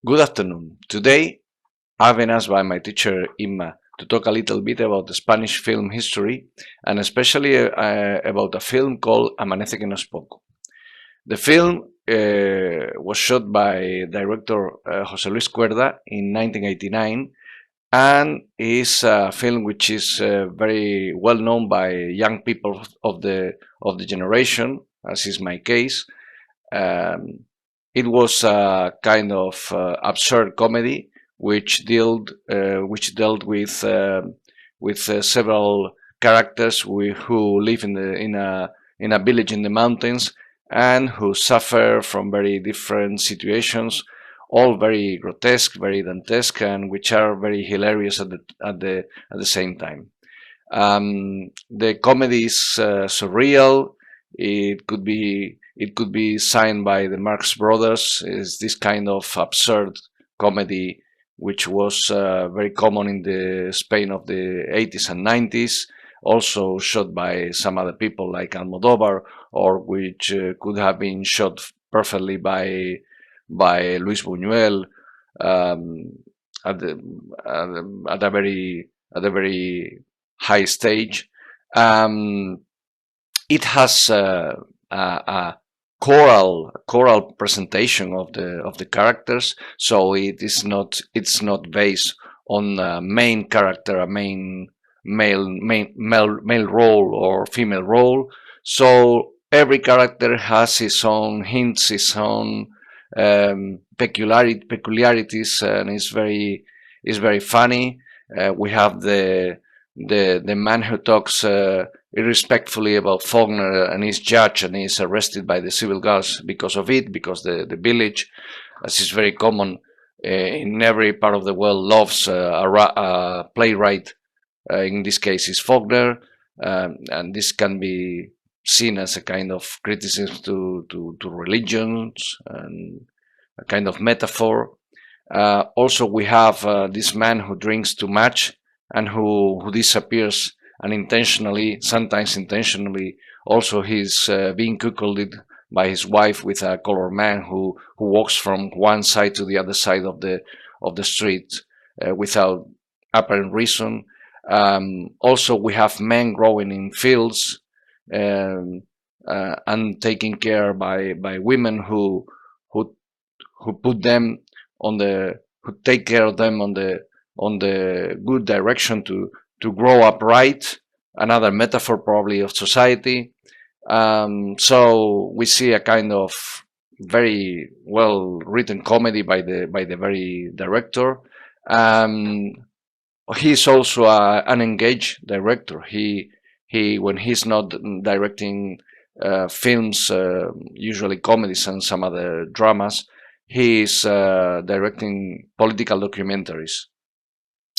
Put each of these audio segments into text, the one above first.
Good afternoon. Today, I've been asked by my teacher Imma to talk a little bit about the Spanish film history and especially about a film called Amanece que no es poco. The film was shot by director José Luis Cuerda in 1989 and is a film which is very well known by young people of the generation, as is my case. Um, it was a kind of absurd comedy which dealt with several characters who live in a village in the mountains and who suffer from very different situations, all very grotesque, very dantesque, and which are very hilarious at the same time. The comedy is surreal. It could be signed by the Marx Brothers. Is this kind of absurd comedy which was very common in the Spain of the 80s and 90s, also shot by some other people like Almodovar, or which could have been shot perfectly by Luis Buñuel um, at the at a very high stage. Um, it has a choral presentation of the characters, so it's not based on a main character, a main male role or female role. So every character has his own hints, his own peculiarities, and is very funny. We have the man who talks irrespectfully about Faulkner and is judged and is arrested by the civil guards because of it, because the village, as is very common in every part of the world, loves a playwright. In this case, is Faulkner, and this can be seen as a kind of criticism to religions and a kind of metaphor. Also, we have this man who drinks too much and who disappears unintentionally, sometimes intentionally. Also, he's being cuckolded by his wife with a colored man who walks from one side to the other side of the street without apparent reason. Also, we have men growing in fields um, and taken care by women who who put them who take care of them on the good direction to grow up right. Another metaphor probably of society. So we see a kind of very well written comedy by the very director. Um, he's also an engaged director. He when he's not directing films, usually comedies and some other dramas, he is directing political documentaries.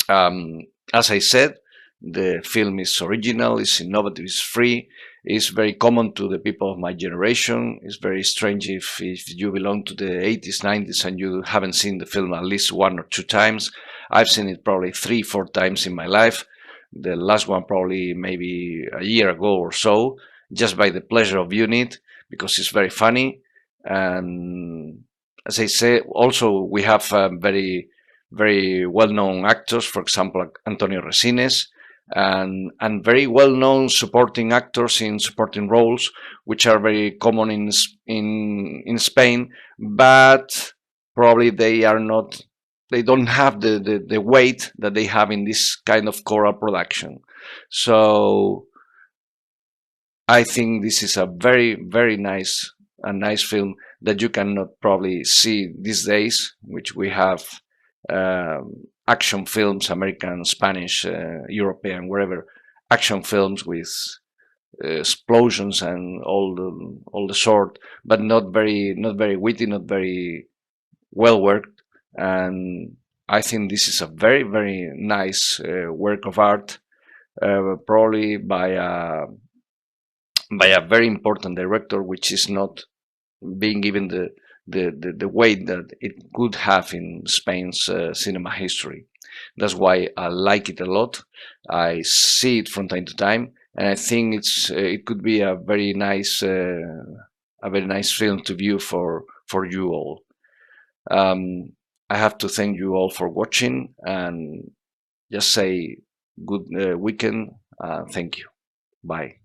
Um, as I said, the film is original, is innovative, is free, is very common to the people of my generation. It's very strange if you belong to the 80s, 90s and you haven't seen the film at least one or two times. I've seen it probably three, four times in my life. The last one probably maybe a year ago or so, just by the pleasure of viewing it, because it's very funny. And as I say, also we have very well-known actors, for example, Antonio Resines, and very well-known supporting actors in supporting roles, which are very common in Spain, but probably they don't have the weight that they have in this kind of choral production. So I think this is a very nice film that you cannot probably see these days, which we have action films, American, Spanish, European, wherever, action films with explosions and all the sort, but not very witty, not very well worked. And I think this is a very nice work of art, probably by a very important director, which is not being given the weight that it could have in Spain's cinema history. That's why I like it a lot. I see it from time to time, and I think it could be a very nice film to view for you all. Um, I have to thank you all for watching and just say good weekend. Thank you. Bye.